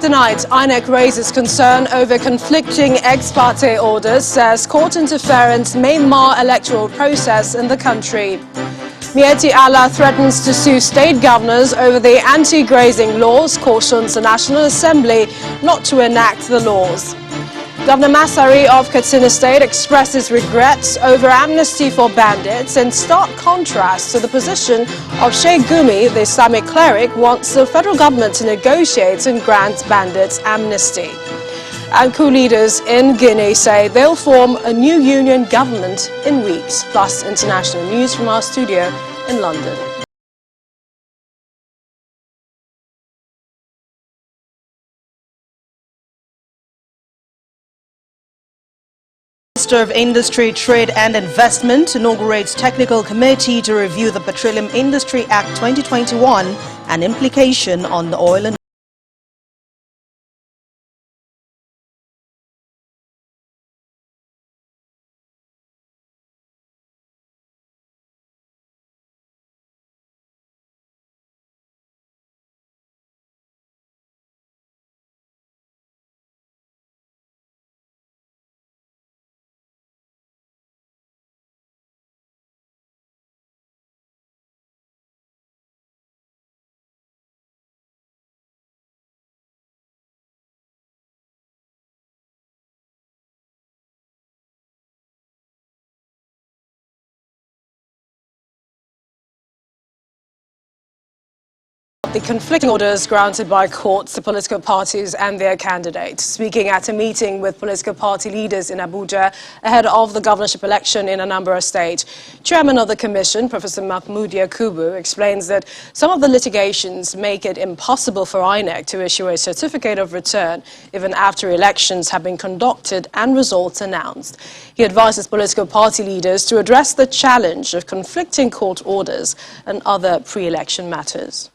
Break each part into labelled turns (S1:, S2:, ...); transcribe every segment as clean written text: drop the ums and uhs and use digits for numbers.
S1: Tonight, INEC raises concern over conflicting ex parte orders, says court interference may mar electoral process in the country. Mieti Allah threatens to sue state governors over the anti-grazing laws, cautions the National Assembly not to enact the laws. Governor MASARI of Katsina State expresses regrets over amnesty for bandits in stark contrast to the position of Sheikh Gumi, the Islamic cleric, wants the federal government to negotiate and grant bandits amnesty. And coup leaders in Guinea say they'll form a new union government in weeks. Plus international news from our studio in London.
S2: Minister of Industry, Trade and Investment inaugurates technical committee to review the Petroleum Industry Act 2021 and implication on the oil and
S1: the conflicting orders granted by courts to political parties and their candidates. Speaking at a meeting with political party leaders in Abuja ahead of the governorship election in Anambra State, Chairman of the Commission, Professor Mahmood Yakubu, explains that some of the litigations make it impossible for INEC to issue a certificate of return even after elections have been conducted and results announced. He advises political party leaders to address the challenge of conflicting court orders and other pre-election matters.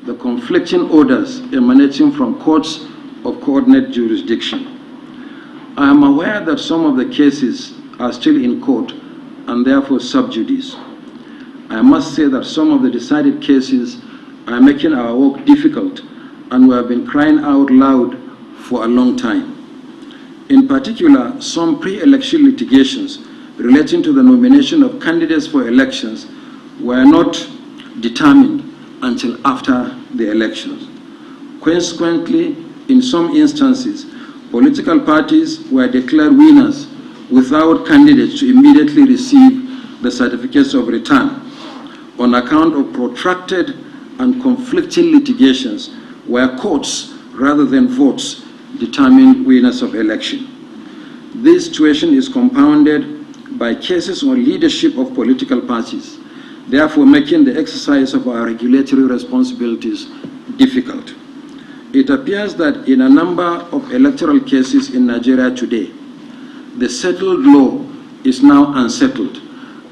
S3: The conflicting orders emanating from courts of coordinate jurisdiction. I am aware that some of the cases are still in court and therefore sub judice. I must say that some of the decided cases are making our work difficult and we have been crying out loud for a long time. In particular, some pre-election litigations relating to the nomination of candidates for elections were not determined until after the elections. Consequently, in some instances, political parties were declared winners without candidates to immediately receive the certificates of return on account of protracted and conflicting litigations where courts, rather than votes, determined winners of election. This situation is compounded by cases on leadership of political parties, therefore making the exercise of our regulatory responsibilities difficult. It appears that in a number of electoral cases in Nigeria today, the settled law is now unsettled,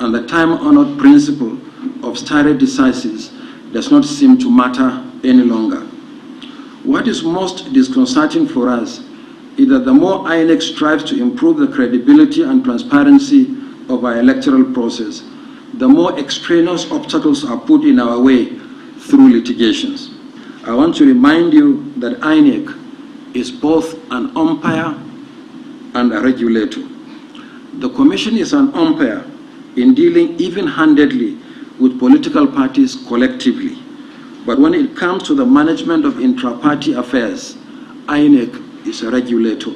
S3: and the time-honored principle of stare decisis does not seem to matter any longer. What is most disconcerting for us is that the more INEC strives to improve the credibility and transparency of our electoral process, the more extraneous obstacles are put in our way through litigations. I want to remind you that INEC is both an umpire and a regulator. The Commission is an umpire in dealing even-handedly with political parties collectively. But when it comes to the management of intra-party affairs, INEC is a regulator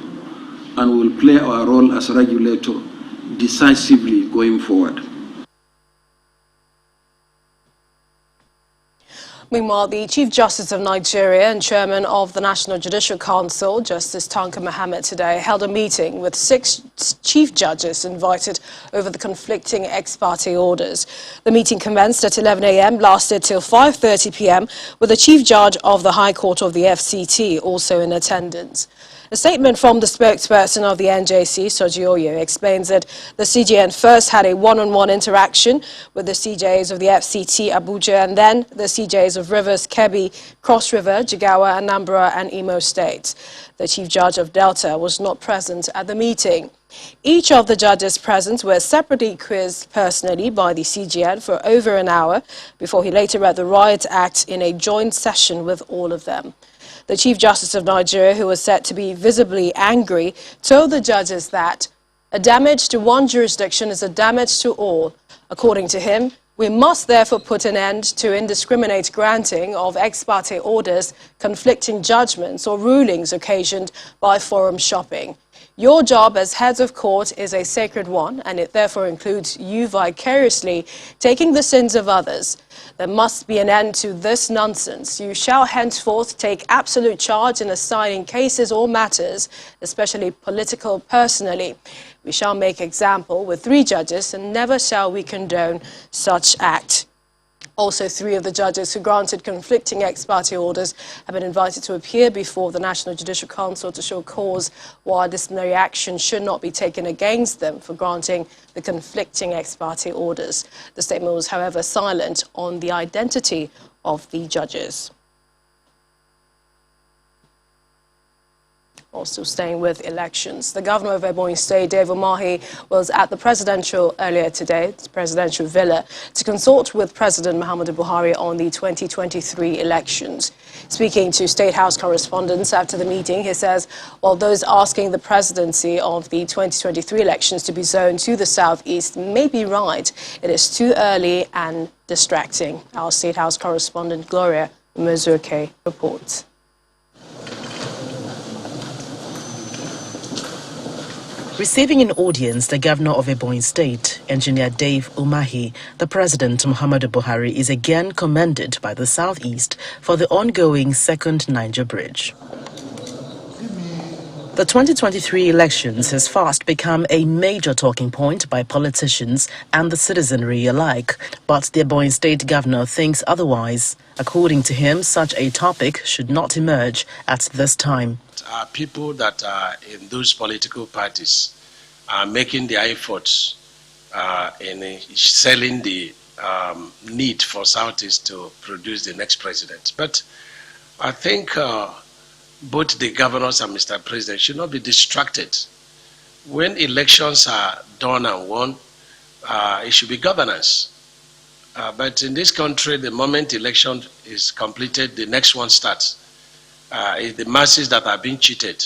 S3: and will play our role as a regulator decisively going forward.
S1: Meanwhile, the Chief Justice of Nigeria and Chairman of the National Judicial Council, Justice Tanko Muhammad, today held a meeting with 6 chief judges invited over the conflicting ex parte orders. The meeting commenced at 11 a.m., lasted till 5:30 p.m., with the Chief Judge of the High Court of the FCT also in attendance. A statement from the spokesperson of the NJC, Soji Oyo, explains that the CJN first had a one-on-one interaction with the CJs of the FCT Abuja and then the CJs of Rivers, Kebbi, Cross River, Jigawa, Anambra and Imo states. The Chief Judge of Delta was not present at the meeting. Each of the judges present were separately quizzed personally by the CGN for over an hour before he later read the Riot Act in a joint session with all of them. The Chief Justice of Nigeria, who was said to be visibly angry, told the judges that a damage to one jurisdiction is a damage to all. According to him, we must therefore put an end to indiscriminate granting of ex parte orders, conflicting judgments or rulings occasioned by forum shopping. Your job as heads of court is a sacred one, and it therefore includes you vicariously taking the sins of others. There must be an end to this nonsense. You shall henceforth take absolute charge in assigning cases or matters, especially political, personally. We shall make example with 3 judges, and never shall we condone such act. Also, 3 of the judges who granted conflicting ex parte orders have been invited to appear before the National Judicial Council to show cause why disciplinary action should not be taken against them for granting the conflicting ex parte orders. The statement was, however, silent on the identity of the judges. Also staying with elections, the governor of Ebonyi State, Umahi, was at the presidential villa, to consult with President Muhammadu Buhari on the 2023 elections. Speaking to State House correspondents after the meeting, he says, while those asking the presidency of the 2023 elections to be zoned to the southeast may be right, it is too early and distracting. Our State House correspondent, Gloria Umahi, reports.
S4: Receiving an audience, the governor of Ebonyi State, Engineer Dave Umahi, the President Muhammadu Buhari is again commended by the Southeast for the ongoing second Niger Bridge. The 2023 elections has fast become a major talking point by politicians and the citizenry alike, but the Ebonyi State governor thinks otherwise. According to him, such a topic should not emerge at this time.
S5: People that are in those political parties are making their efforts in selling the need for Southeast to produce the next president. But I think both the governors and Mr. President should not be distracted. When elections are done and won, it should be governance. But in this country, the moment election is completed, the next one starts. It's the masses that are being cheated.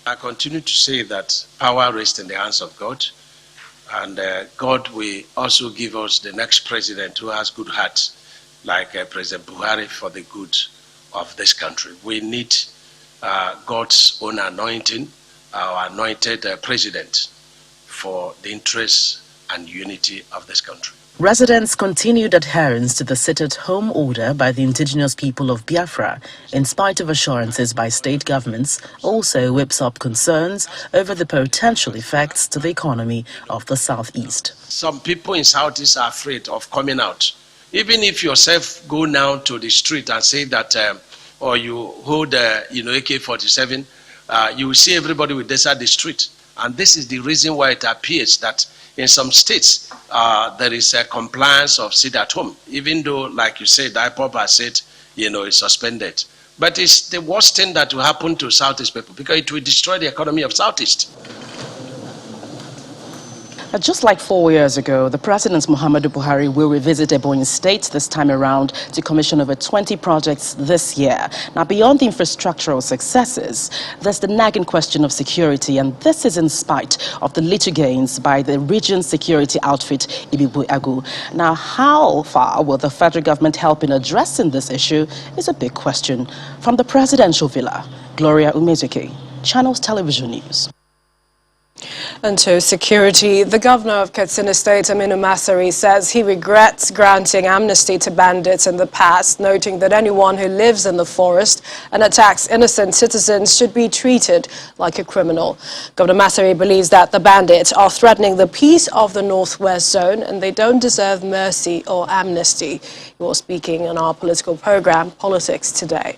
S5: I continue to say that power rests in the hands of God, and God will also give us the next president who has good heart, like President Buhari, for the good of this country. We need God's own anointing, our anointed president, for the interests and unity of this country.
S4: Residents' continued adherence to the sit-at-home order by the indigenous people of Biafra, in spite of assurances by state governments, also whips up concerns over the potential effects to the economy of the Southeast.
S5: Some people in Southeast are afraid of coming out. Even if yourself go now to the street and say that, or you hold AK-47, you will see everybody will desert the street. And this is the reason why it appears that in some states, there is a compliance of sit at home, even though, like you said, IPOP has said, it's suspended. But it's the worst thing that will happen to Southeast people because it will destroy the economy of Southeast.
S4: Just like 4 years ago, the President Muhammadu Buhari will revisit Ebonyi State this time around to commission over 20 projects this year. Now, beyond the infrastructural successes, there's the nagging question of security, and this is in spite of the little gains by the region's security outfit, ONIBOAGU. Now, how far will the federal government help in addressing this issue is a big question. From the presidential villa, Gloria Umahi, Channels Television News.
S1: And to security, the governor of Katsina State, AMINU MASARI, says he regrets granting amnesty to bandits in the past, noting that anyone who lives in the forest and attacks innocent citizens should be treated like a criminal. Governor MASARI believes that the bandits are threatening the peace of the Northwest Zone and they don't deserve mercy or amnesty. He was speaking on our political program, Politics Today.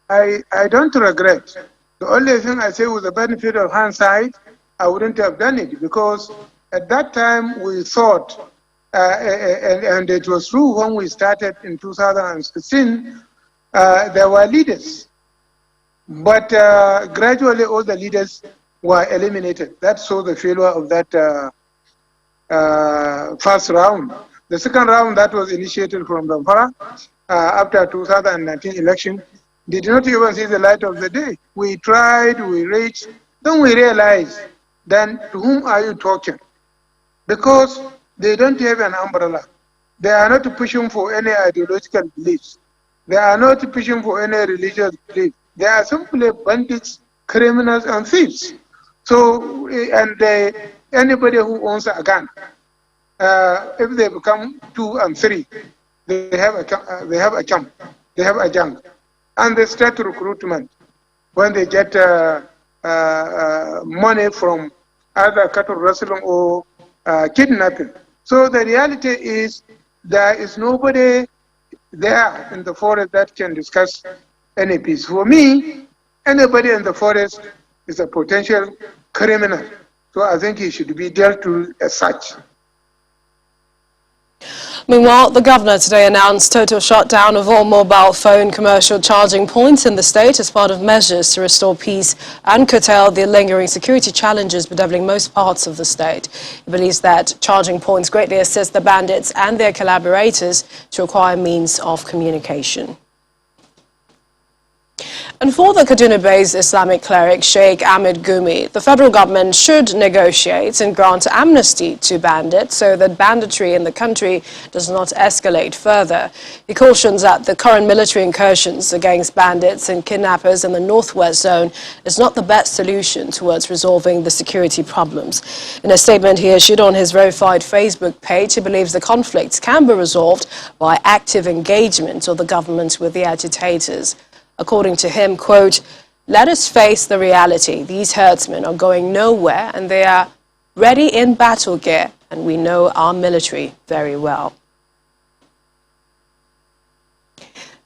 S6: I don't regret. The only thing I say with the benefit of hindsight, I wouldn't have done it because at that time we thought, and it was true when we started in 2016, there were leaders But gradually all the leaders were eliminated. That saw the failure of that first round. The second round that was initiated from Zamfara after 2019 election did not even see the light of the day. We tried, we reached, then we realized, then to whom are you talking? Because they don't have an umbrella. They are not pushing for any ideological beliefs. They are not pushing for any religious beliefs. They are simply bandits, criminals, and thieves. So, and anybody who owns a gun, if they become 2 and 3, they have a camp, they have a junk, and they start recruitment when they get money from either cattle rustling or kidnapping. So the reality is there is nobody there in the forest that can discuss any peace. For me, anybody in the forest is a potential criminal. So I think he should be dealt with as such.
S1: Meanwhile, the governor today announced total shutdown of all mobile phone commercial charging points in the state as part of measures to restore peace and curtail the lingering security challenges bedeviling most parts of the state. He believes that charging points greatly assist the bandits and their collaborators to acquire means of communication. And for the Kaduna-based Islamic cleric Sheikh Gumi, the federal government should negotiate and grant amnesty to bandits so that banditry in the country does not escalate further. He cautions that the current military incursions against bandits and kidnappers in the northwest zone is not the best solution towards resolving the security problems. In a statement he issued on his verified Facebook page, he believes the conflicts can be resolved by active engagement of the government with the agitators. According to him, quote, "Let us face the reality. These herdsmen are going nowhere and they are ready in battle gear, and we know our military very well."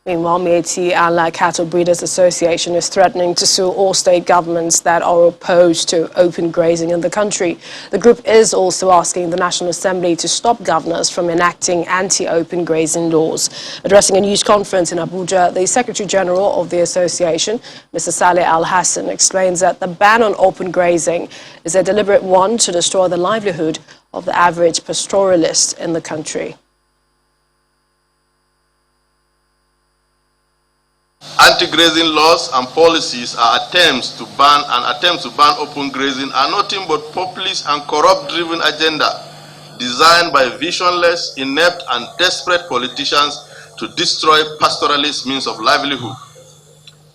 S1: Meanwhile, Mieti and Cattle Breeders Association is threatening to sue all state governments that are opposed to open grazing in the country. The group is also asking the National Assembly to stop governors from enacting anti-open grazing laws. Addressing a news conference in Abuja, the Secretary General of the association, Mr. Saleh Al-Hassan, explains that the ban on open grazing is a deliberate one to destroy the livelihood of the average pastoralist in the country.
S7: Anti-grazing laws and policies are attempts to ban open grazing are nothing but populist and corrupt-driven agenda designed by visionless, inept, and desperate politicians to destroy pastoralist means of livelihood.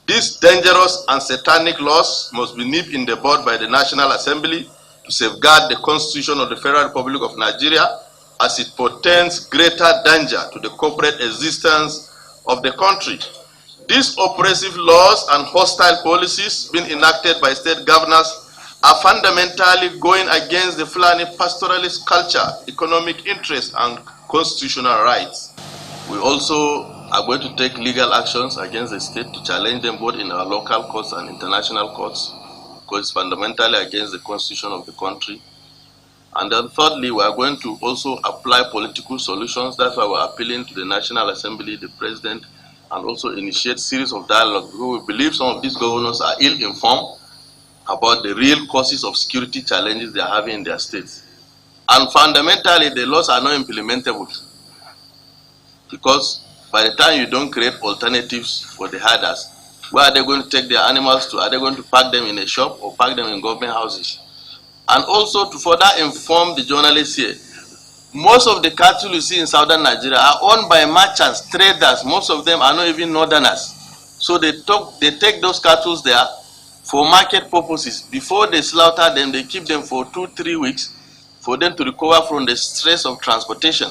S7: These dangerous and satanic laws must be nipped in the bud by the National Assembly to safeguard the Constitution of the Federal Republic of Nigeria, as it portends greater danger to the corporate existence of the country. These oppressive laws and hostile policies being enacted by state governors are fundamentally going against the Fulani pastoralist culture, economic interests, and constitutional rights. We also are going to take legal actions against the state to challenge them both in our local courts and international courts, because it's fundamentally against the constitution of the country. And then thirdly, we are going to also apply political solutions. That's why we're appealing to the National Assembly, the President, and also initiate series of dialogue, because we believe some of these governors are ill-informed about the real causes of security challenges they are having in their states. And fundamentally, the laws are not implementable, because by the time you don't create alternatives for the herders, where are they going to take their animals to? Are they going to pack them in a shop or pack them in government houses? And also to further inform the journalists here, most of the cattle you see in southern Nigeria are owned by merchants, traders. Most of them are not even northerners. So they take those cattle there for market purposes. Before they slaughter them, they keep them for 2-3 weeks for them to recover from the stress of transportation.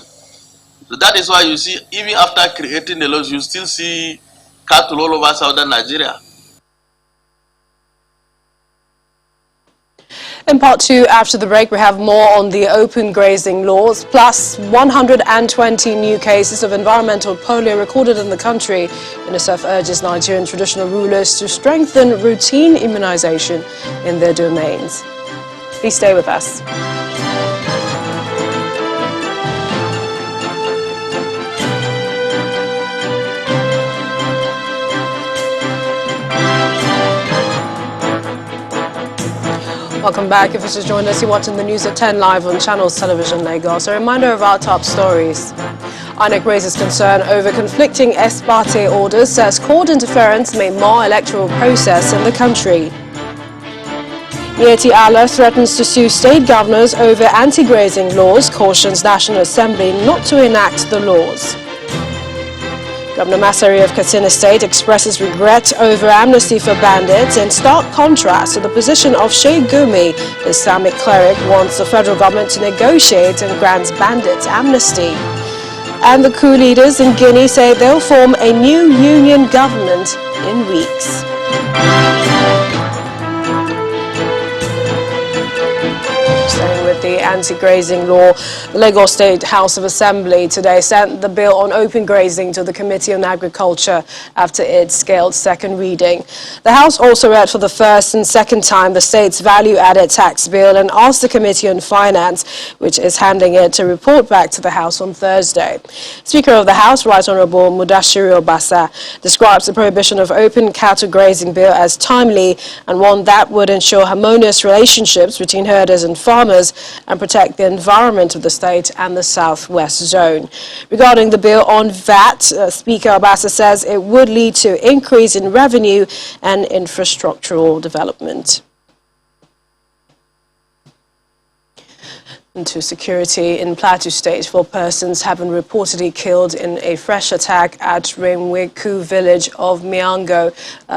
S7: So that is why you see, even after creating the laws, you still see cattle all over southern Nigeria.
S1: In part 2, after the break, we have more on the open grazing laws, plus 120 new cases of environmental polio recorded in the country. UNICEF urges Nigerian traditional rulers to strengthen routine immunization in their domains. Please stay with us. Welcome back. If you just joined us, you're watching the news at 10 live on Channels Television Lagos. A reminder of our top stories. INEC raises concern over conflicting Parte orders, says court interference may mar electoral process in the country. Miyetti Allah threatens to sue state governors over anti-grazing laws, cautions National Assembly not to enact the laws. Governor MASARI of Katsina State expresses regret over amnesty for bandits in stark contrast to the position of Sheikh Gumi. The Islamic cleric wants the federal government to negotiate and grant bandits amnesty. And the coup leaders in Guinea say they'll form a new union government in weeks. Staying with the anti-grazing law, the Lagos State House of Assembly today sent the bill on open grazing to the Committee on Agriculture after its scaled second reading. The House also read for the first and second time the state's value-added tax bill and asked the Committee on Finance, which is handling it, to report back to the House on Thursday. Speaker of the House, Right Honourable Mudashiru Obasa, describes the prohibition of open cattle grazing bill as timely and one that would ensure harmonious relationships between herders and farmers and protect the environment of the state and the southwest zone. Regarding the bill on VAT, Speaker Obasa says it would lead to increase in revenue and infrastructural development. Into security in Plateau State, 4 persons have been reportedly killed in a fresh attack at Renweku village of Miango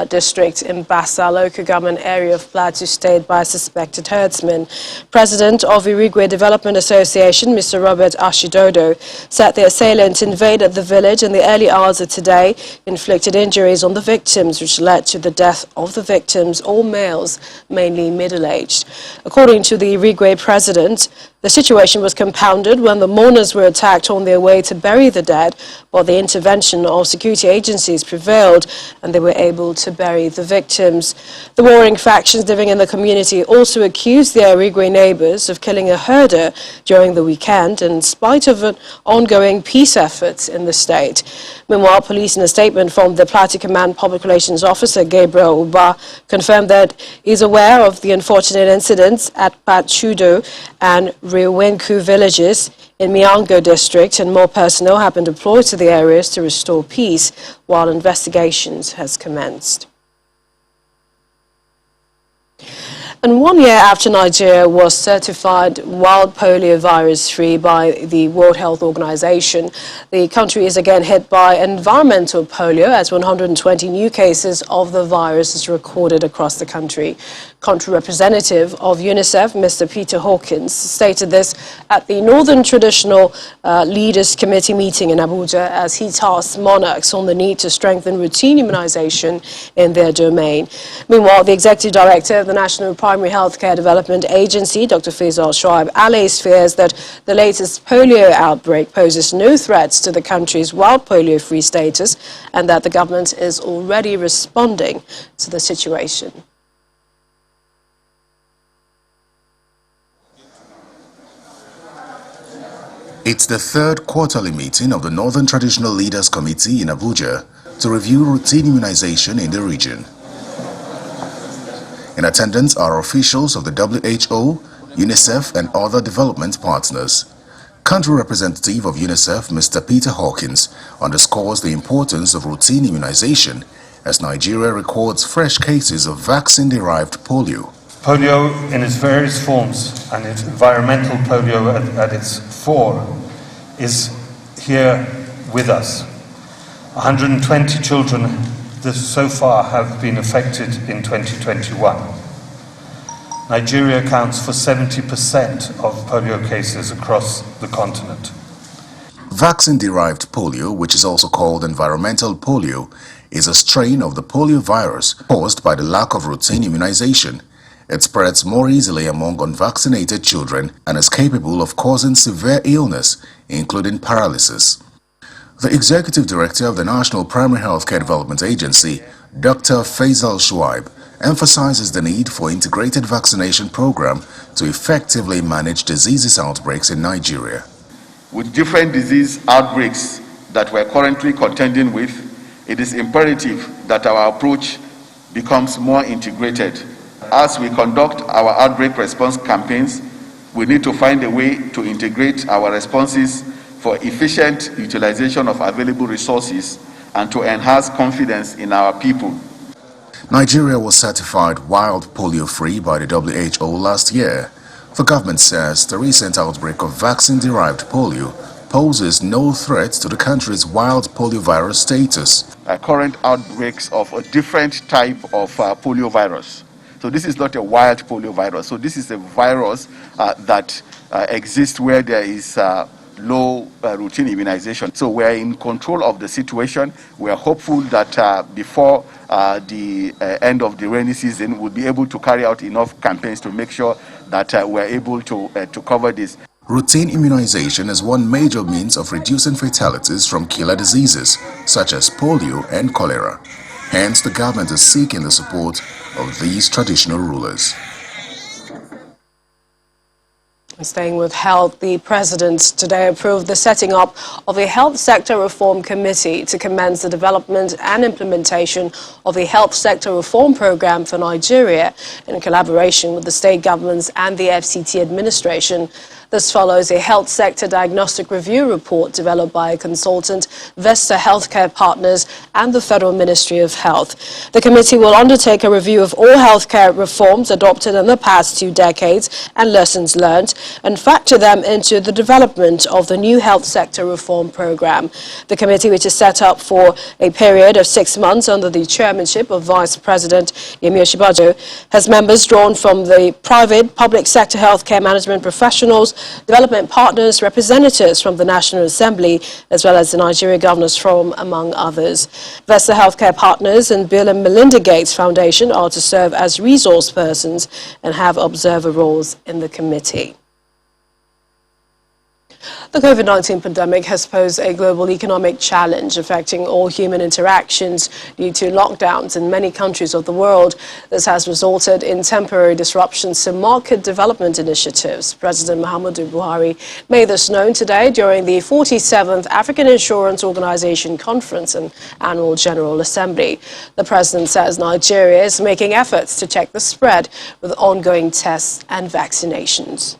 S1: district in Bassa local government area of Plateau State by a suspected herdsman. President of Irigwe Development Association, Mr. Robert Ashidodo, said the assailant invaded the village in the early hours of today, inflicted injuries on the victims, which led to the death of the victims, all males, mainly middle-aged. According to the Irigwe president, the situation was compounded when the mourners were attacked on their way to bury the dead, but the intervention of security agencies prevailed and they were able to bury the victims. The warring factions living in the community also accused their Irigwe neighbors of killing a herder during the weekend in spite of an ongoing peace efforts in the state. Meanwhile, police in a statement from the Plateau Command Public Relations Officer Gabriel Uba confirmed that he's aware of the unfortunate incidents at Pachudo and Renweku villages in Miango district, and more personnel have been deployed to the areas to restore peace while investigations has commenced. And 1 year after Nigeria was certified wild polio virus-free by the World Health Organization, the country is again hit by environmental polio as 120 new cases of the virus is recorded across the country. Country representative of UNICEF, Mr. Peter Hawkins, stated this at the Northern Traditional Leaders Committee meeting in Abuja as he tasked monarchs on the need to strengthen routine immunization in their domain. Meanwhile, the Executive Director of the National Primary Healthcare Development Agency, Dr. Faisal Shoaib, allays fears that the latest polio outbreak poses no threats to the country's wild polio-free status and that the government is already responding to the situation.
S8: It's the third quarterly meeting of the Northern Traditional Leaders Committee in Abuja to review routine immunization in the region. In attendance are officials of the WHO, UNICEF and other development partners. Country representative of UNICEF, Mr. Peter Hawkins, underscores the importance of routine immunization as Nigeria records fresh cases of vaccine-derived polio.
S9: Polio in its various forms and its environmental polio at its fore is here with us. 120 children so far have been affected in 2021. Nigeria accounts for 70% of polio cases across the continent.
S8: Vaccine-derived polio, which is also called environmental polio, is a strain of the polio virus caused by the lack of routine immunization. It spreads more easily among unvaccinated children and is capable of causing severe illness, including paralysis. The Executive Director of the National Primary Healthcare Development Agency, Dr. Faisal Shoaib, emphasizes the need for integrated vaccination program to effectively manage diseases outbreaks in Nigeria.
S10: With different disease outbreaks that we're currently contending with, it is imperative that our approach becomes more integrated. as we conduct our outbreak response campaigns, we need to find a way to integrate our responses for efficient utilization of available resources and to enhance confidence in our people.
S8: Nigeria was certified wild polio-free by the WHO last year. The government says the recent outbreak of vaccine-derived polio poses no threat to the country's wild poliovirus status.
S10: Current outbreaks of a different type of poliovirus. So this is not a wild poliovirus. So this is a virus that exists where there is low routine immunization. So we are in control of the situation. We are hopeful that before the end of the rainy season, we'll be able to carry out enough campaigns to make sure that we're able to cover this.
S8: Routine immunization is one major means of reducing fatalities from killer diseases such as polio and cholera. Hence, the government is seeking the support of these traditional rulers.
S1: Staying with health, the President today approved the setting up of a Health Sector Reform Committee to commence the development and implementation of a Health Sector Reform Program for Nigeria in collaboration with the state governments and the FCT administration. This follows a health sector diagnostic review report developed by a consultant, Vesta Healthcare Partners and the Federal Ministry of Health. The committee will undertake a review of all healthcare reforms adopted in the past 2 decades and lessons learned and factor them into the development of the new health sector reform program. The committee, which is set up for a period of 6 months under the chairmanship of Vice President Osinbajo, has members drawn from the private, public sector healthcare management professionals, development partners, representatives from the National Assembly, as well as the Nigeria Governors Forum, among others. Vesta Healthcare Partners and Bill and Melinda Gates Foundation are to serve as resource persons and have observer roles in the committee. The COVID-19 pandemic has posed a global economic challenge affecting all human interactions due to lockdowns in many countries of the world. This has resulted in temporary disruptions to market development initiatives. President Muhammadu Buhari made this known today during the 47th African Insurance Organization Conference and Annual General Assembly. The president says Nigeria is making efforts to check the spread with ongoing tests and vaccinations.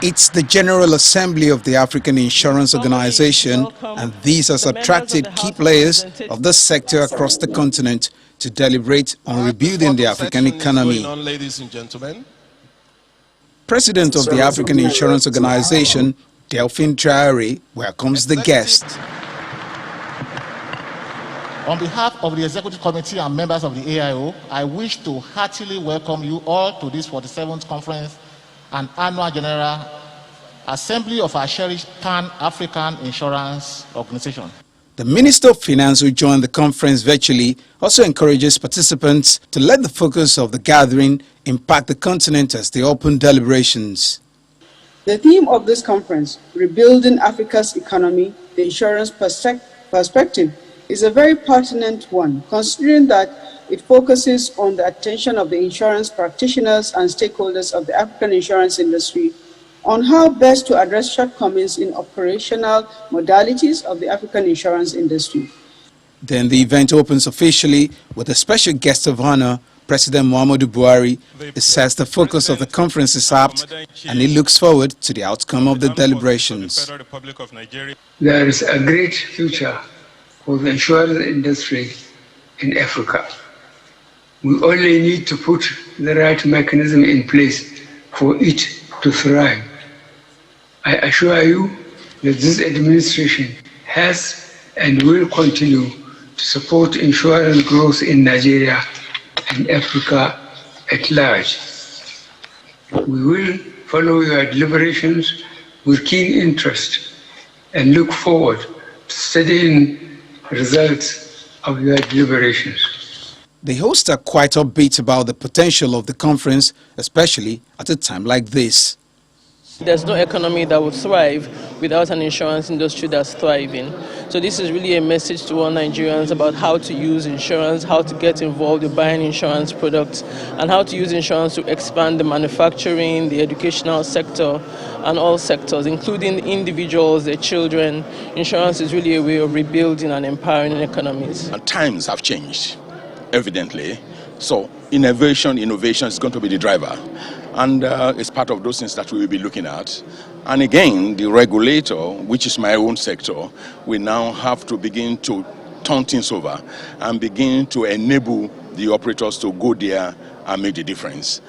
S11: It's the General Assembly of the African Insurance Organization, and this has attracted key players of the sector across the continent to deliberate on rebuilding the African economy. President of the African Insurance Organization, Delphine Traore, welcomes the guest.
S12: On behalf of the Executive Committee and members of the AIO, I wish to heartily welcome you all to this 47th Conference and Annual General Assembly of our cherished Pan-African Insurance Organization.
S11: The Minister of Finance, who joined the conference virtually, also encourages participants to let the focus of the gathering impact the continent as they open deliberations.
S13: The theme of this conference, Rebuilding Africa's Economy, the Insurance Perspective, is a very pertinent one, considering that it focuses on the attention of the insurance practitioners and stakeholders of the African insurance industry on how best to address shortcomings in operational modalities of the African insurance industry.
S11: Then the event opens officially with a special guest of honor, President Muhammadu Buhari. It says the focus of the conference is apt and he looks forward to the outcome of the deliberations.
S14: There is a great future for the insurance industry in Africa. We only need to put the right mechanism in place for it to thrive. I assure you that this administration has and will continue to support insurance growth in Nigeria and Africa at large. We will follow your deliberations with keen interest and look forward to studying results of your deliberations.
S11: The hosts are quite upbeat about the potential of the conference, especially at a time like this.
S15: There's no economy that would thrive without an insurance industry that's thriving. So this is really a message to all Nigerians about how to use insurance, how to get involved with buying insurance products, and how to use insurance to expand the manufacturing, the educational sector, and all sectors, including individuals, their children. Insurance is really a way of rebuilding and empowering economies.
S16: And times have changed. evidently. So innovation is going to be the driver. And it's part of those things that we will be looking at. And again, the regulator, which is my own sector, we now have to begin to turn things over and begin to enable the operators to go there and make the difference.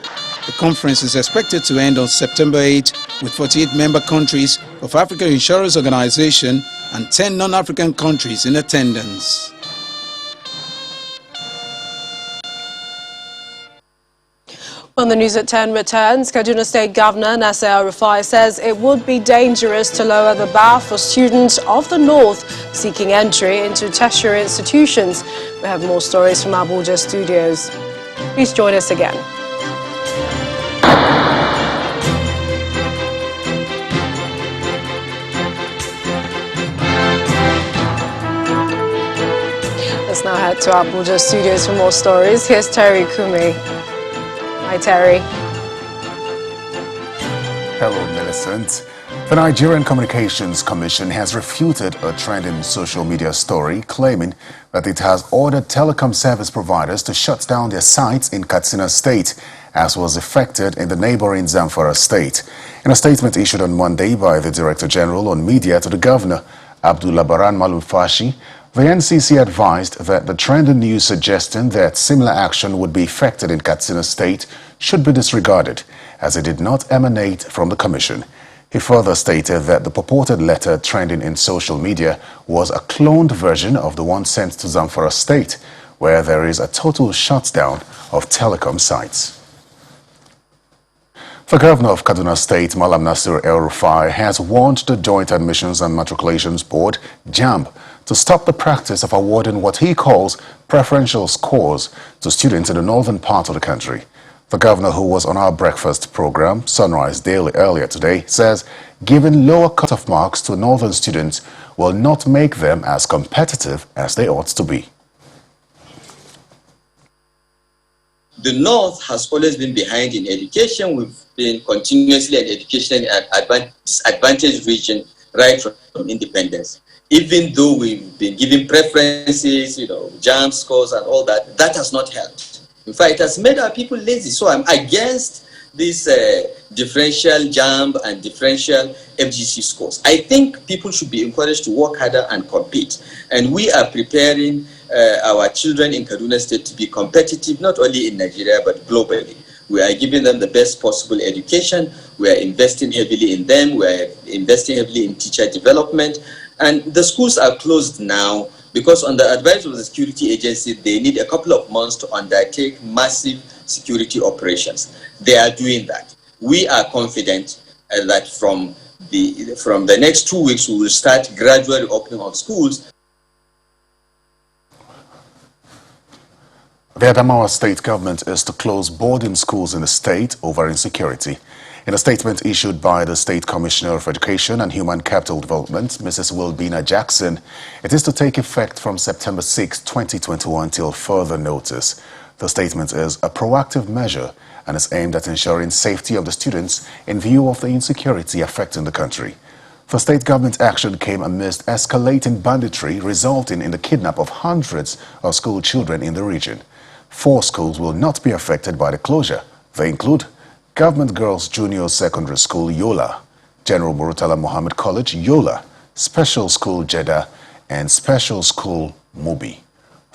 S11: The conference is expected to end on September 8 with 48 member countries of African Insurance Organization and 10 non-African countries in attendance.
S1: When the news at 10 returns, Kaduna State Governor Nasir El-Rufai says it would be dangerous to lower the bar for students of the North seeking entry into tertiary institutions. We have more stories from Abuja studios. Please join us again. Let's now head to Abuja studios for more stories. Here's Terry Gumi. Hi, Terry.
S8: Hello, Millicent. The Nigerian Communications Commission has refuted a trending social media story claiming that it has ordered telecom service providers to shut down their sites in Katsina State, as was effected in the neighboring Zamfara State. In a statement issued on Monday by the Director General on Media to the Governor, Abdul Labaran Malumfashi, the NCC advised that the trending news suggesting that similar action would be effected in Katsina State should be disregarded, as it did not emanate from the Commission. He further stated that the purported letter trending in social media was a cloned version of the one sent to Zamfara State, where there is a total shutdown of telecom sites. The Governor of Kaduna State, Malam Nasir El-Rufai, has warned the Joint Admissions and Matriculations Board, JAMB, to stop the practice of awarding what he calls preferential scores to students in the northern part of the country. The governor, who was on our breakfast program, Sunrise Daily, earlier today, says giving lower cutoff marks to northern students will not make them as competitive as they ought to be.
S17: The North has always been behind in education. We've been continuously an education disadvantaged region right from independence. Even though we've been giving preferences, JAMB scores and all that, that has not helped. In fact, it has made our people lazy. So I'm against this differential JAMB and differential FGC scores. I think people should be encouraged to work harder and compete. And we are preparing our children in Kaduna State to be competitive, not only in Nigeria, but globally. We are giving them the best possible education. We are investing heavily in them. We are investing heavily in teacher development. And the schools are closed now because on the advice of the security agency, they need a couple of months to undertake massive security operations. They are doing that. We are confident that from the next 2 weeks, we will start gradually opening of schools.
S8: The ADAMAWA state government is to close boarding schools in the state over insecurity. In a statement issued by the State Commissioner of Education and Human Capital Development, Mrs. Wilbina Jackson, it is to take effect from September 6, 2021 till further notice. The statement is a proactive measure and is aimed at ensuring safety of the students in view of the insecurity affecting the country. The state government action came amidst escalating banditry resulting in the kidnap of hundreds of school children in the region. 4 schools will not be affected by the closure. They include Government Girls Junior Secondary School, Yola, General Murtala Mohammed College, Yola, Special School Jeddah, and Special School Mubi.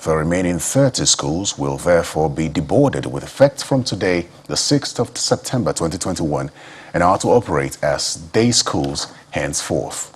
S8: The remaining 30 schools will therefore be deboarded with effect from today, the 6th of September 2021, and are to operate as day schools henceforth.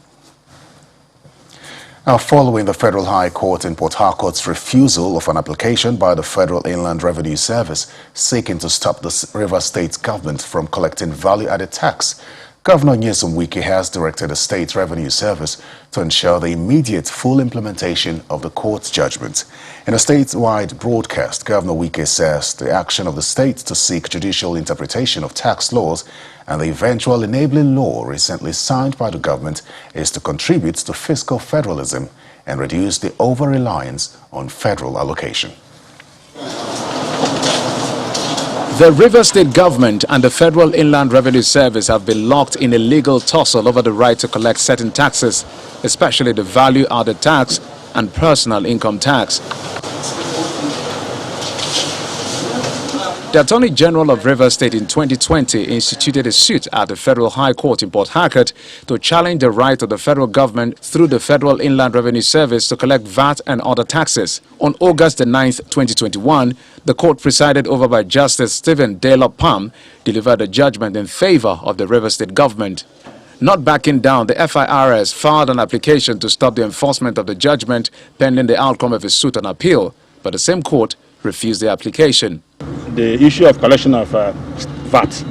S8: Now, following the Federal High Court in Port Harcourt's refusal of an application by the Federal Inland Revenue Service seeking to stop the Rivers State government from collecting value-added tax, Governor Nyesom Wike has directed the State Revenue Service to ensure the immediate full implementation of the court's judgment. In a statewide broadcast, Governor Wike says the action of the state to seek judicial interpretation of tax laws and the eventual enabling law recently signed by the government is to contribute to fiscal federalism and reduce the over-reliance on federal allocation.
S18: The Rivers State government and the Federal Inland Revenue Service have been locked in a legal tussle over the right to collect certain taxes, especially the value-added tax and personal income tax. The Attorney General of Rivers State in 2020 instituted a suit at the Federal High Court in Port Harcourt to challenge the right of the federal government through the Federal Inland Revenue Service to collect VAT and other taxes. On August the 9th, 2021, the court presided over by Justice Stephen Daylor Palm delivered a judgment in favor of the Rivers State government. Not backing down, the FIRS filed an application to stop the enforcement of the judgment pending the outcome of a suit on appeal, but the same court refused the application.
S19: The issue of collection of VAT,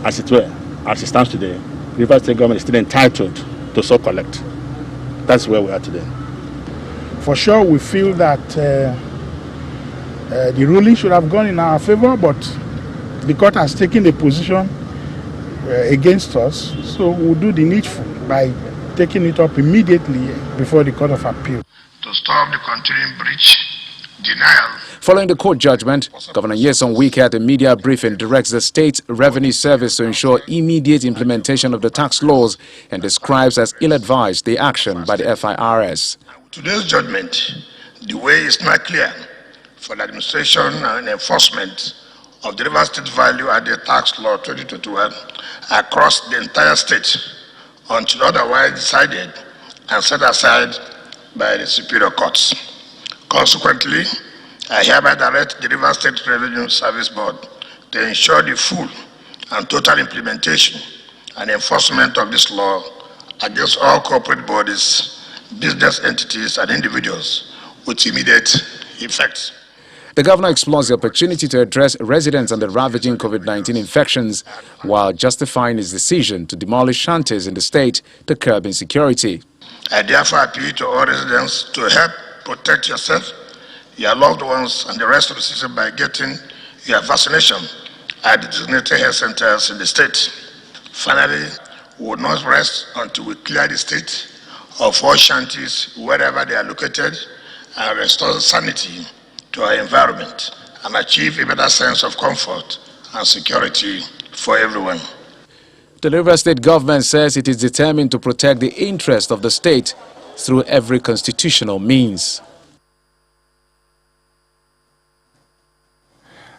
S19: as it were, as it stands today, Rivers State government is still entitled to so collect. That's where we are today.
S20: For sure, we feel that the ruling should have gone in our favor, but the court has taken a position against us, so we'll do the needful by taking it up immediately before the Court of Appeal.
S21: To stop the continuing breach, denial.
S18: Following the court judgment, Governor Nyesom Wike at a media briefing directs the State Revenue Service to ensure immediate implementation of the tax laws and describes as ill-advised the action by the FIRS.
S21: Today's judgment, the way is not clear for the administration and enforcement of the Rivers State Value-Added Tax Law 2021 across the entire state until otherwise decided and set aside by the superior courts. Consequently, I hereby direct the Rivers State Revenue Service Board to ensure the full and total implementation and enforcement of this law against all corporate bodies, business entities, and individuals with immediate effect.
S18: The governor explores the opportunity to address residents on the ravaging COVID-19 infections while justifying his decision to demolish shanties in the state to curb insecurity.
S21: I therefore appeal to all residents to help protect yourself, your loved ones, and the rest of the citizens by getting your vaccination at the designated health centers in the state. Finally, we will not rest until we clear the state of all shanties wherever they are located and restore sanity to our environment and achieve a better sense of comfort and security for everyone.
S18: The Rivers State government says it is determined to protect the interest of the state through every constitutional means.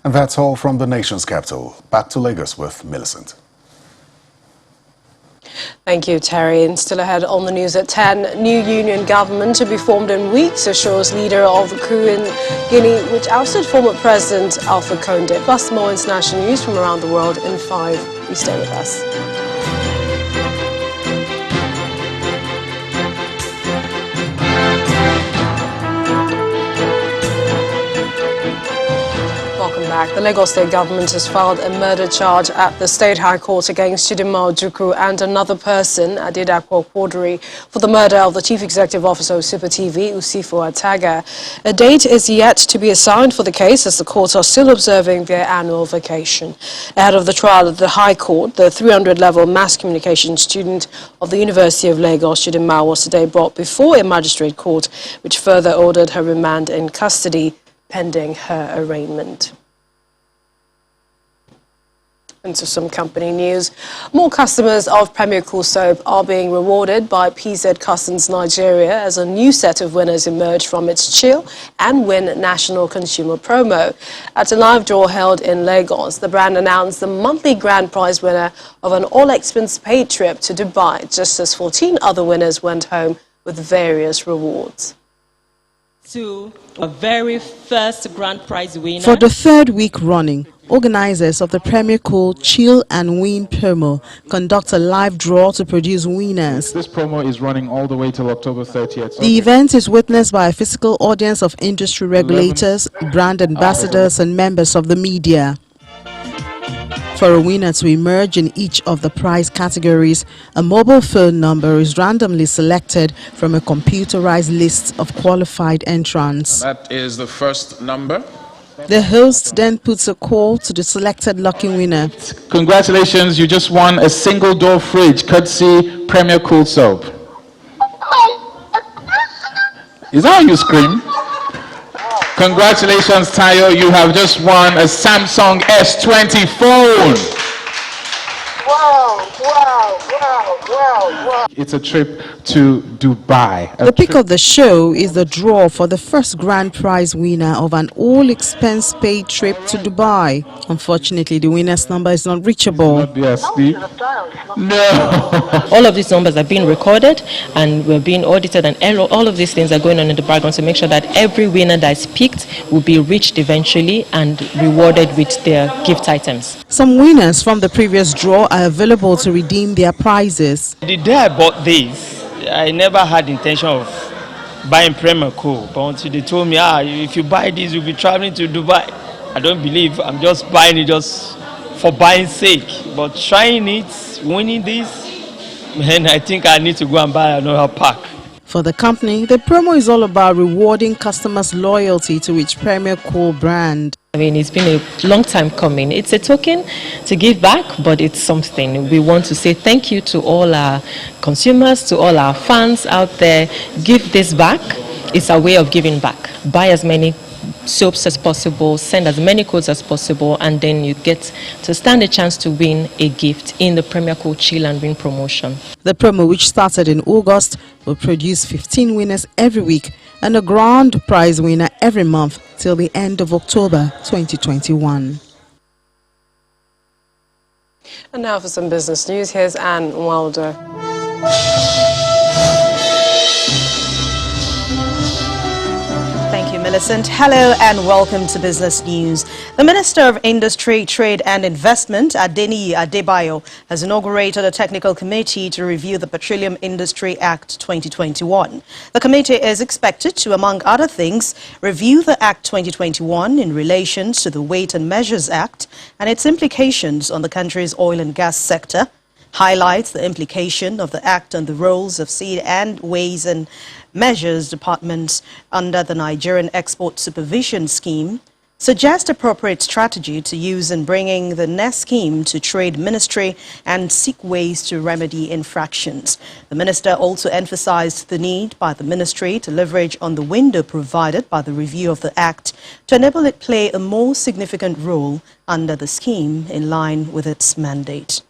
S8: And that's all from the nation's capital. Back to Lagos with Millicent.
S1: Thank you, Terry. And still ahead on the news at 10, new union government to be formed in weeks, assures leader of the coup in Guinea, which ousted former President Alpha Conde. Plus more international news from around the world in 5. Please stay with us. Welcome back. The Lagos State government has filed a murder charge at the State High Court against Chidinma Ojukwu and another person, Adedapo Quadri, for the murder of the Chief Executive Officer of Super TV, Usifo Ataga. A date is yet to be assigned for the case as the courts are still observing their annual vacation. Ahead of the trial at the High Court, the 300-level mass communication student of the University of Lagos, Chidinma, was today brought before a magistrate court, which further ordered her remand in custody pending her arraignment. Into some company news. More customers of Premier Cool Soap are being rewarded by PZ Cussons Nigeria as a new set of winners emerge from its Chill and Win national consumer promo. At a live draw held in Lagos, the brand announced the monthly grand prize winner of an all-expense-paid trip to Dubai, just as 14 other winners went home with various rewards.
S22: To a very first grand prize winner.
S2: For the third week running, organizers of the Premier Cool Chill and Win promo conduct a live draw to produce winners.
S23: This promo is running all the way till October 30th.
S2: The event is witnessed by a physical audience of industry regulators, brand ambassadors, and members of the media. For a winner to emerge in each of the prize categories, a mobile phone number is randomly selected from a computerized list of qualified entrants.
S24: That is the first number.
S2: The host then puts a call to the selected lucky winner.
S23: Congratulations, you just won a single door fridge courtesy Premier Cool Soap. Is that how you scream? Congratulations, Tayo, you have just won a Samsung S20 phone. It's a trip to Dubai.
S2: The pick of the show is the draw for the first grand prize winner of an all-expense-paid trip to Dubai. Unfortunately, the winner's number is not reachable.
S23: No.
S3: All of these numbers are being recorded and we're being audited, and all of these things are going on in the background to make sure that every winner that is picked will be reached eventually and rewarded with their gift items.
S2: Some winners from the previous draw are available to redeem their prizes.
S4: The day I bought this, I never had intention of buying Premier Cool, but until they told me, if you buy this, you'll be traveling to Dubai. I don't believe. I'm just buying it just for buying sake. But trying it, winning this, man, I think I need to go and buy another pack.
S2: For the company, the promo is all about rewarding customers' loyalty to its Premier Cool brand.
S3: I mean, it's been a long time coming. It's a token to give back, but it's something. We want to say thank you to all our consumers, to all our fans out there. Give this back. It's a way of giving back. Buy as many soaps as possible, send as many codes as possible, and then you get to stand a chance to win a gift in the Premier Cool Chill and Win promotion.
S2: The promo, which started in August, will produce 15 winners every week and a grand prize winner every month till the end of October 2021.
S1: And now for some business news, here's Anne Wilder.
S5: Thank you, Millicent. Hello and welcome to Business News. The Minister of Industry, Trade and Investment, Adeniyi Adebayo, has inaugurated a technical committee to review the Petroleum Industry Act 2021. The committee is expected to, among other things, review the Act 2021 in relation to the Weight and Measures Act and its implications on the country's oil and gas sector, highlights the implication of the Act on the roles of Seed and Weighs and Measures departments under the Nigerian Export Supervision Scheme, suggest appropriate strategy to use in bringing the NES scheme to Trade Ministry and seek ways to remedy infractions. The minister also emphasized the need by the ministry to leverage on the window provided by the review of the Act to enable it play a more significant role under the scheme in line with its mandate.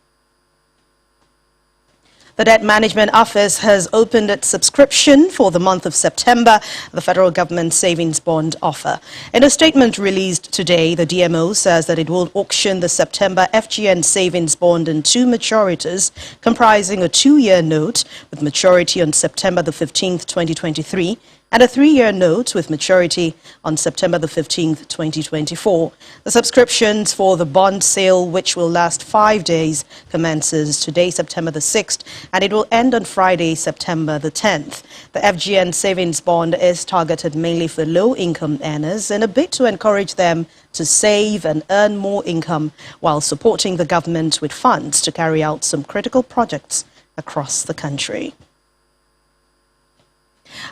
S5: The Debt Management Office has opened its subscription for the month of September, the federal government savings bond offer. In a statement released today, the DMO says that it will auction the September FGN savings bond in two maturities, comprising a 2-year note with maturity on September the 15th, 2023, and a 3-year note with maturity on September the 15th, 2024. The subscriptions for the bond sale, which will last 5 days, commences today, September the 6th, and it will end on Friday, September the 10th. The FGN savings bond is targeted mainly for low-income earners in a bid to encourage them to save and earn more income while supporting the government with funds to carry out some critical projects across the country.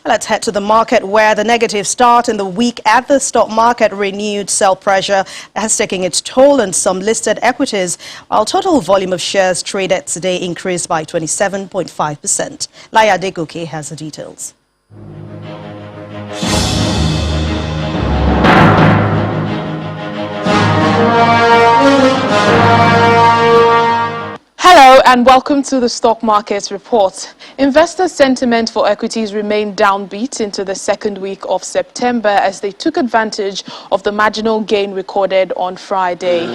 S5: Let's head to the market, where the negative start in the week at the stock market renewed sell pressure has taken its toll on some listed equities, while total volume of shares traded today increased by 27.5%. Laya Degoke has the details.
S1: Hello and welcome to the Stock Market Report. Investor sentiment for equities remained downbeat into the second week of September as they took advantage of the marginal gain recorded on Friday.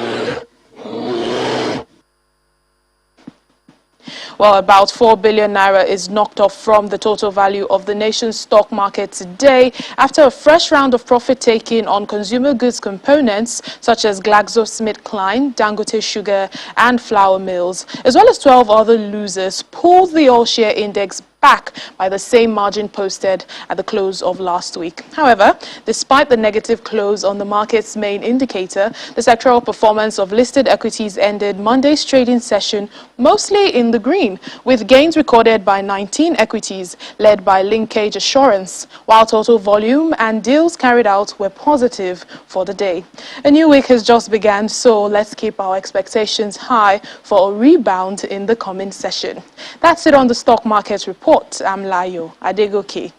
S1: Well, about 4 billion naira is knocked off from the total value of the nation's stock market today after a fresh round of profit-taking on consumer goods components such as GlaxoSmithKline, Dangote Sugar and flour mills, as well as 12 other losers, pulled the all-share index back by the same margin posted at the close of last week. However, despite the negative close on the market's main indicator, the sectoral performance of listed equities ended Monday's trading session mostly in the green, with gains recorded by 19 equities led by Linkage Assurance, while total volume and deals carried out were positive for the day. A new week has just begun, so let's keep our expectations high for a rebound in the coming session. That's it on the Stock Market Report. I'm Layo Adegoke.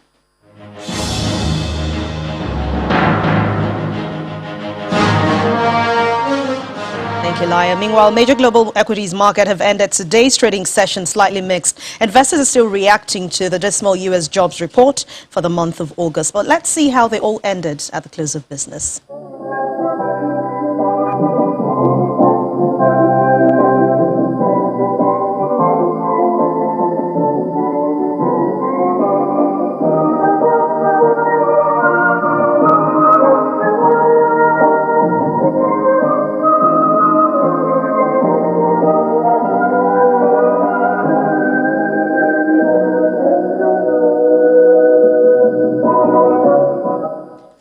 S5: Thank you, Laya. Meanwhile, major global equities market have ended today's trading session slightly mixed. Investors are still reacting to the dismal U.S. jobs report for the month of August. But let's see how they all ended at the close of business.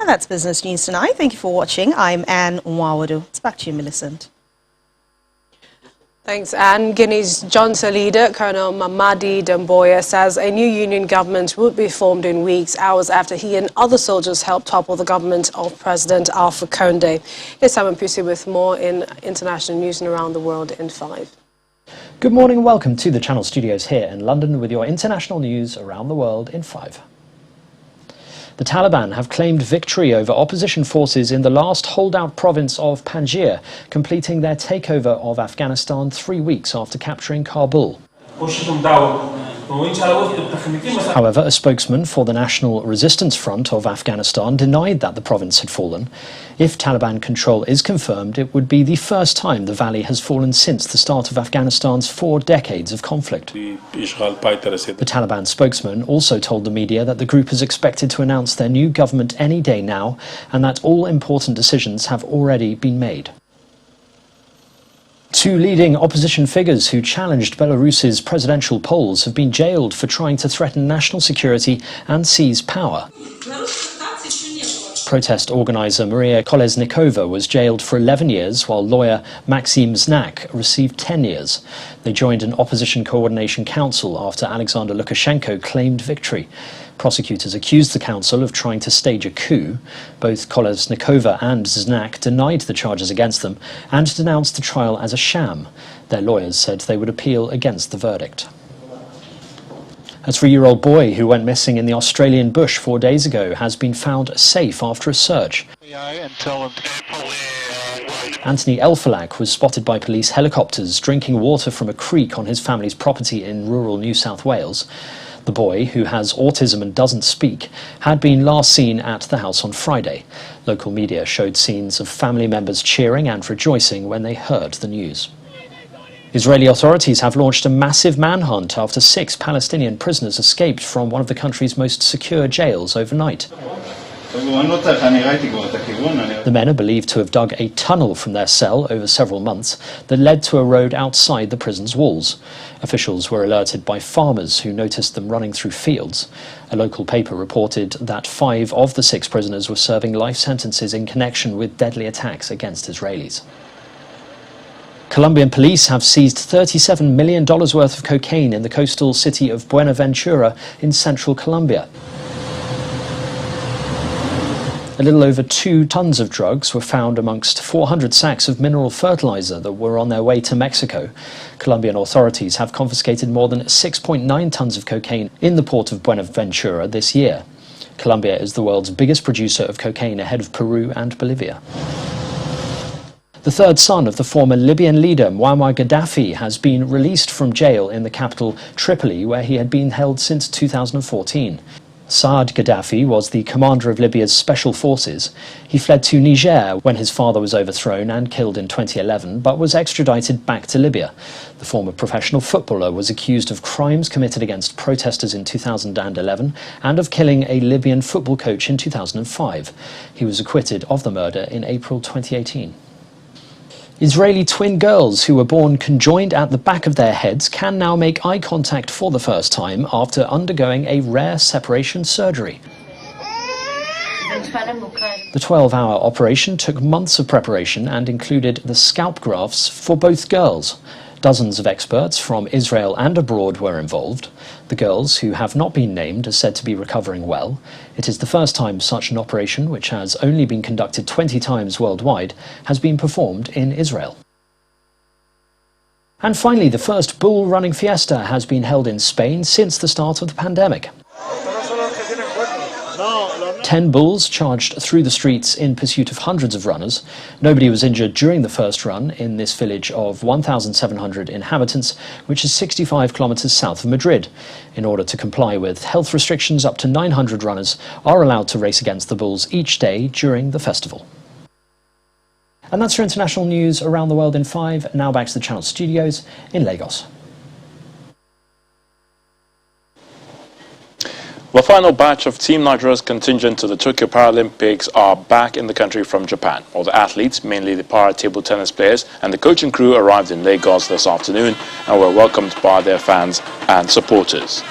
S5: That's business news tonight. Thank you for watching. I'm NWAGHODOH. It's back to you, Millicent.
S1: Thanks, Anne. Guinea's Junta leader, Colonel Mamadi Doumbouya, says a new union government would be formed in weeks, hours after he and other soldiers helped topple the government of President Alpha Conde. Here's Simon Pusi with more in international news and around the world in 5.
S6: Good morning and welcome to the Channel Studios here in London with your international news around the world in 5. The Taliban have claimed victory over opposition forces in the last holdout province of Panjshir, completing their takeover of Afghanistan 3 weeks after capturing Kabul. However, a spokesman for the National Resistance Front of Afghanistan denied that the province had fallen. If Taliban control is confirmed, it would be the first time the valley has fallen since the start of Afghanistan's 4 decades of conflict. The Taliban spokesman also told the media that the group is expected to announce their new government any day now, and that all important decisions have already been made. 2 leading opposition figures who challenged Belarus's presidential polls have been jailed for trying to threaten national security and seize power. Protest organizer Maria Kolesnikova was jailed for 11 years, while lawyer Maxim Znak received 10 years. They joined an opposition coordination council after Alexander Lukashenko claimed victory. Prosecutors accused the council of trying to stage a coup. Both Kolesnikova and Znak denied the charges against them and denounced the trial as a sham. Their lawyers said they would appeal against the verdict. A 3-year-old boy who went missing in the Australian bush 4 days ago has been found safe after a search. Anthony Elfalak was spotted by police helicopters drinking water from a creek on his family's property in rural New South Wales. The boy, who has autism and doesn't speak, had been last seen at the house on Friday. Local media showed scenes of family members cheering and rejoicing when they heard the news. Israeli authorities have launched a massive manhunt after 6 Palestinian prisoners escaped from one of the country's most secure jails overnight. The men are believed to have dug a tunnel from their cell over several months that led to a road outside the prison's walls. Officials were alerted by farmers who noticed them running through fields. A local paper reported that 5 of the 6 prisoners were serving life sentences in connection with deadly attacks against Israelis. Colombian police have seized $37 million worth of cocaine in the coastal city of Buenaventura in central Colombia. A little over 2 tons of drugs were found amongst 400 sacks of mineral fertilizer that were on their way to Mexico. Colombian authorities have confiscated more than 6.9 tons of cocaine in the port of Buenaventura this year. Colombia is the world's biggest producer of cocaine ahead of Peru and Bolivia. The 3rd son of the former Libyan leader Muammar Gaddafi has been released from jail in the capital Tripoli, where he had been held since 2014. Saad Gaddafi was the commander of Libya's special forces. He fled to Niger when his father was overthrown and killed in 2011, but was extradited back to Libya. The former professional footballer was accused of crimes committed against protesters in 2011 and of killing a Libyan football coach in 2005. He was acquitted of the murder in April 2018. Israeli twin girls who were born conjoined at the back of their heads can now make eye contact for the first time after undergoing a rare separation surgery. The 12-hour operation took months of preparation and included the scalp grafts for both girls. Dozens of experts from Israel and abroad were involved. The girls, who have not been named, are said to be recovering well. It is the first time such an operation, which has only been conducted 20 times worldwide, has been performed in Israel. And finally, the first bull running fiesta has been held in Spain since the start of the pandemic. 10 bulls charged through the streets in pursuit of hundreds of runners. Nobody was injured during the first run in this village of 1,700 inhabitants, which is 65 kilometers south of Madrid. In order to comply with health restrictions, up to 900 runners are allowed to race against the bulls each day during the festival. And that's your international news around the world in 5. Now back to the Channel studios in Lagos.
S7: The final batch of Team Nigeria's contingent to the Tokyo Paralympics are back in the country from Japan. All the athletes, mainly the para table tennis players and the coaching crew, arrived in Lagos this afternoon and were welcomed by their fans and supporters.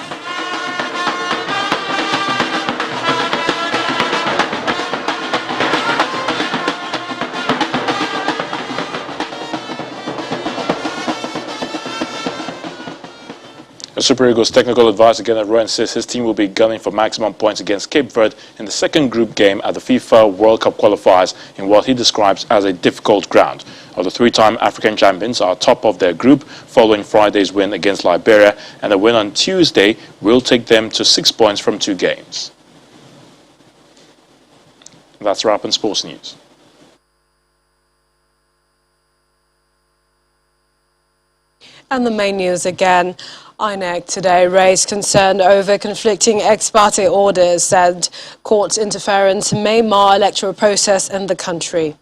S7: Super Eagles technical advisor Gennett Rowe says his team will be gunning for maximum points against Cape Verde in the second group game at the FIFA World Cup qualifiers in what he describes as a difficult ground. The three-time African champions are top of their group following Friday's win against Liberia, and a win on Tuesday will take them to 6 points from 2 games. That's a wrap in sports news.
S1: And the main news again. INEC today raised concern over conflicting ex parte orders, said court interference may mar electoral process in the country.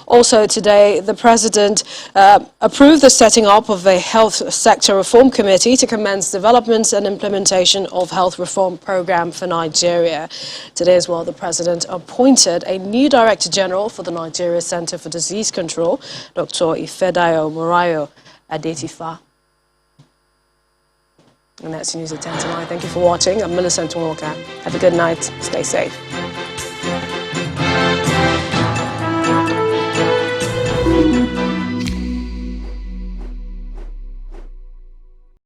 S1: Also today, the President approved the setting up of a health sector reform committee to commence development and implementation of health reform program for Nigeria. Today as well, the President appointed a new Director General for the Nigeria Center for Disease Control, Dr. Ifedayo Morayo Adetifa. And that's news at 10 tonight. Thank you for watching. I'm Millicent Walker. Have a good night. Stay safe.